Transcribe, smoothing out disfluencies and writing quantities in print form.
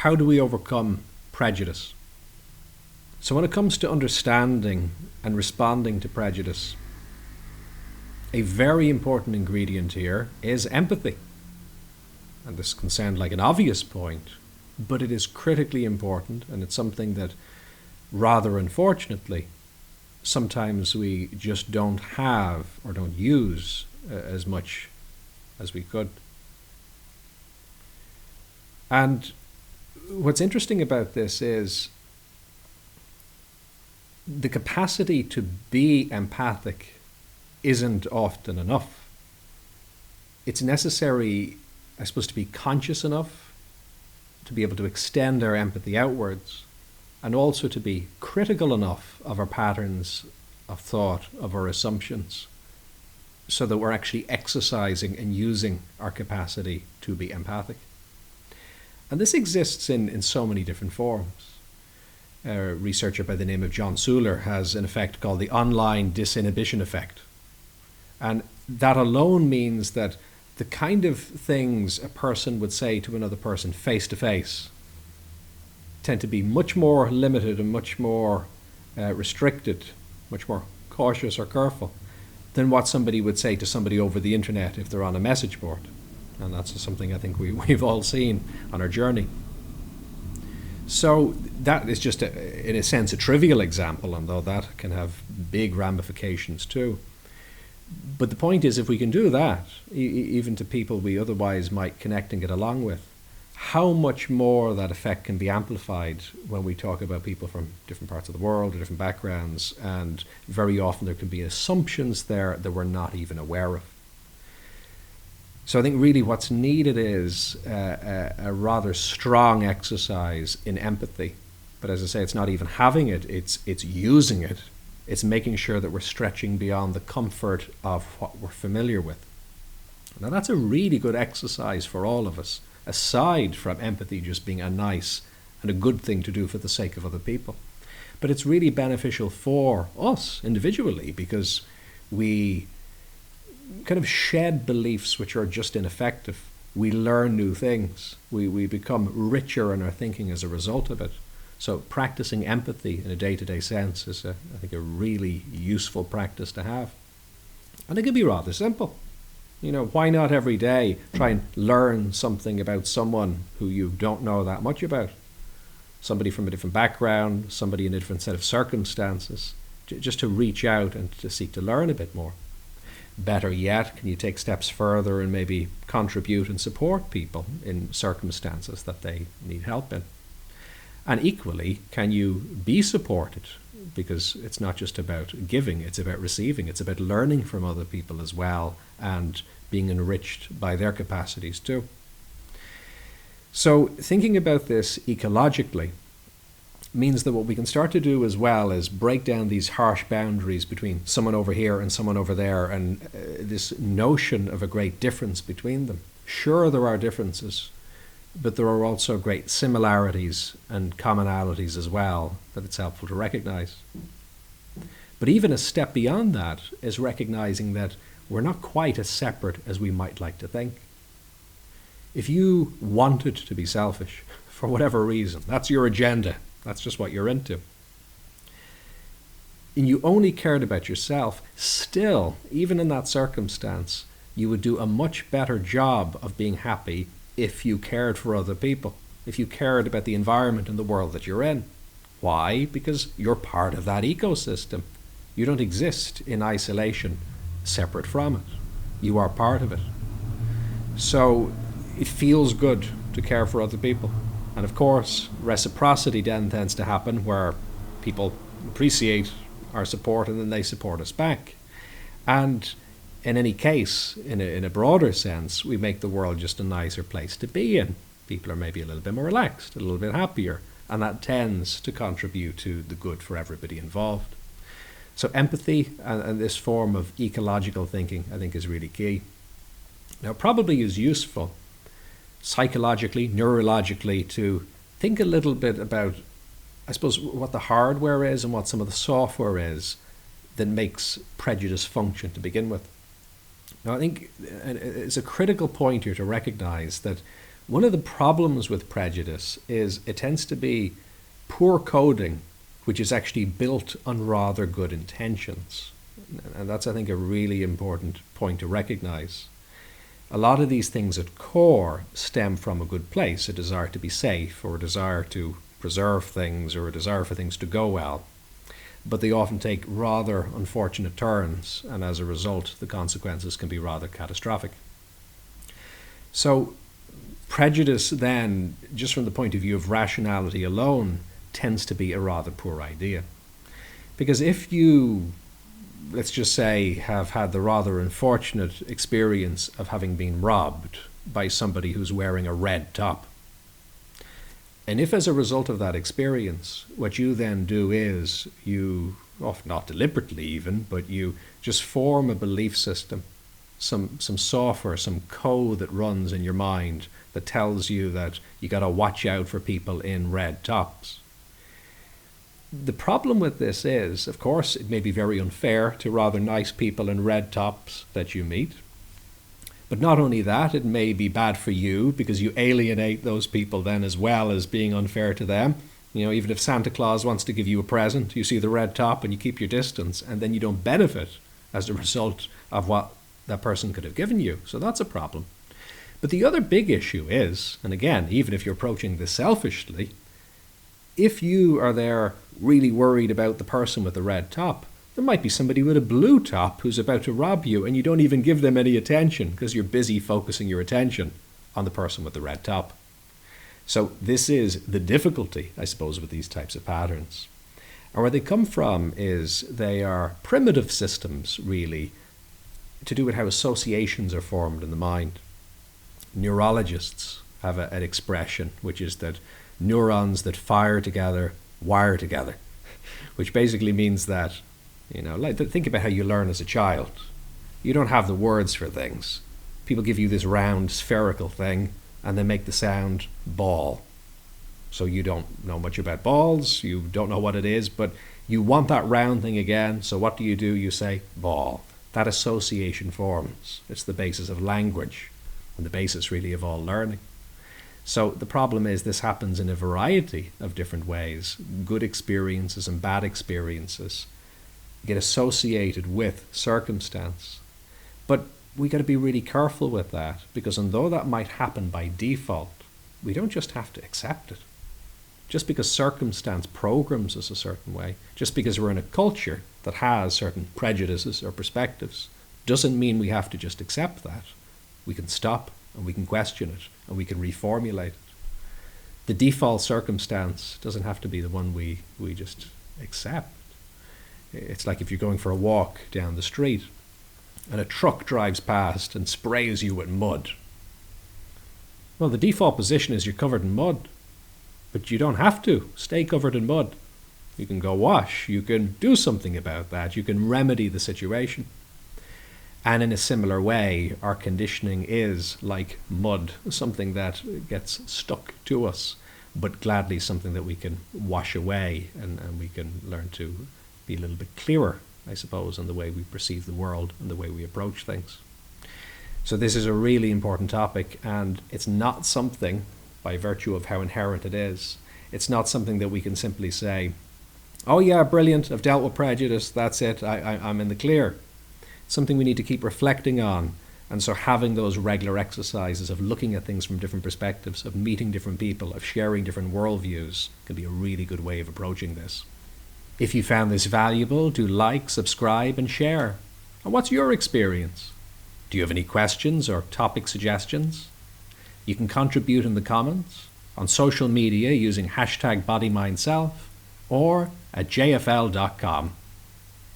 How do we overcome prejudice? So when it comes to understanding and responding to prejudice, a very important ingredient here is empathy. And this can sound like an obvious point, but it is critically important, and it's something that, rather unfortunately, sometimes we just don't have or don't use as much as we could. And what's interesting about this is the capacity to be empathic isn't often enough. It's necessary, I suppose, to be conscious enough to be able to extend our empathy outwards, and also to be critical enough of our patterns of thought, of our assumptions, so that we're actually exercising and using our capacity to be empathic. And this exists in so many different forms. A researcher by the name of John Suhler has an effect called the online disinhibition effect. And that alone means that the kind of things a person would say to another person face to face tend to be much more limited and much more restricted, much more cautious or careful than what somebody would say to somebody over the internet if they're on a message board. And that's something I think we've all seen on our journey. So that is just, in a sense, a trivial example, and though that can have big ramifications too. But the point is, if we can do that, even to people we otherwise might connect and get along with, how much more that effect can be amplified when we talk about people from different parts of the world or different backgrounds, and very often there can be assumptions there that we're not even aware of. So I think really what's needed is a rather strong exercise in empathy. But as I say, it's not even having it, it's using it. It's making sure that we're stretching beyond the comfort of what we're familiar with. Now that's a really good exercise for all of us, aside from empathy just being a nice and a good thing to do for the sake of other people. But it's really beneficial for us individually, because we kind of shed beliefs which are just ineffective. We learn new things. We become richer in our thinking as a result of it. So practicing empathy in a day-to-day sense is, I think, a really useful practice to have. And it can be rather simple. You know, why not every day try and learn something about someone who you don't know that much about? Somebody from a different background, somebody in a different set of circumstances, just to reach out and to seek to learn a bit more. Better yet, can you take steps further and maybe contribute and support people in circumstances that they need help in? And equally, can you be supported? Because it's not just about giving, it's about receiving. It's about learning from other people as well and being enriched by their capacities too. So thinking about this ecologically means that what we can start to do as well is break down these harsh boundaries between someone over here and someone over there, and this notion of a great difference between them. Sure, there are differences, but there are also great similarities and commonalities as well that it's helpful to recognize. But even a step beyond that is recognizing that we're not quite as separate as we might like to think. If you wanted to be selfish for whatever reason, that's your agenda, that's just what you're into, and you only cared about yourself, still, even in that circumstance, you would do a much better job of being happy if you cared for other people, if you cared about the environment and the world that you're in. Why? Because you're part of that ecosystem. You don't exist in isolation, separate from it. You are part of it. So it feels good to care for other people. And of course, reciprocity then tends to happen where people appreciate our support and then they support us back. And in any case, in a broader sense, we make the world just a nicer place to be in. People are maybe a little bit more relaxed, a little bit happier, and that tends to contribute to the good for everybody involved. So empathy and this form of ecological thinking, I think, is really key. Now, it probably is useful psychologically, neurologically, to think a little bit about, I suppose, what the hardware is and what some of the software is that makes prejudice function to begin with. Now, I think it's a critical point here to recognize that One of the problems with prejudice is it tends to be poor coding, which is actually built on rather good intentions. And that's, I think, a really important point to recognize. A lot of these things at core stem from a good place, a desire to be safe, or a desire to preserve things, or a desire for things to go well. But they often take rather unfortunate turns, and as a result, the consequences can be rather catastrophic. So, prejudice then, just from the point of view of rationality alone, tends to be a rather poor idea. Because if you, let's just say, have had the rather unfortunate experience of having been robbed by somebody who's wearing a red top, and if as a result of that experience, what you then do is you, often not deliberately even, but you just form a belief system, some software, some code that runs in your mind that tells you that you got to watch out for people in red tops. The problem with this is, of course, it may be very unfair to rather nice people in red tops that you meet. But not only that, it may be bad for you because you alienate those people then as well as being unfair to them. You know, even if Santa Claus wants to give you a present, you see the red top and you keep your distance, and then you don't benefit as a result of what that person could have given you. So that's a problem. But the other big issue is, and again, even if you're approaching this selfishly, if you are there really worried about the person with the red top, there might be somebody with a blue top who's about to rob you, and you don't even give them any attention because you're busy focusing your attention on the person with the red top. So this is the difficulty, I suppose, with these types of patterns. And where they come from is they are primitive systems, really, to do with how associations are formed in the mind. Neurologists have an expression, which is that neurons that fire together wire together, which basically means that, you know, like, think about how you learn as a child. You don't have the words for things. People give you this round spherical thing and they make the sound ball. So you don't know much about balls, you don't know what it is, but you want that round thing again, so what do? You say ball. That association forms. It's the basis of language and the basis really of all learning. So the problem is this happens in a variety of different ways. Good experiences and bad experiences get associated with circumstance. But we got to be really careful with that, because although that might happen by default, we don't just have to accept it. Just because circumstance programs us a certain way, just because we're in a culture that has certain prejudices or perspectives, doesn't mean we have to just accept that. We can stop and we can question it and we can reformulate it. The default circumstance doesn't have to be the one we just accept. It's like if you're going for a walk down the street and a truck drives past and sprays you with mud. Well, the default position is you're covered in mud, but you don't have to stay covered in mud. You can go wash, you can do something about that, you can remedy the situation. And in a similar way, our conditioning is like mud, something that gets stuck to us, but gladly something that we can wash away, and we can learn to be a little bit clearer, I suppose, in the way we perceive the world and the way we approach things. So this is a really important topic, and it's not something, by virtue of how inherent it is, it's not something that we can simply say, oh yeah, brilliant, I've dealt with prejudice, that's it, I'm in the clear. It's something we need to keep reflecting on, and so having those regular exercises of looking at things from different perspectives, of meeting different people, of sharing different worldviews, can be a really good way of approaching this. If you found this valuable, do like, subscribe and share. And what's your experience? Do you have any questions or topic suggestions? You can contribute in the comments, on social media using #bodymindself, or at jfl.com.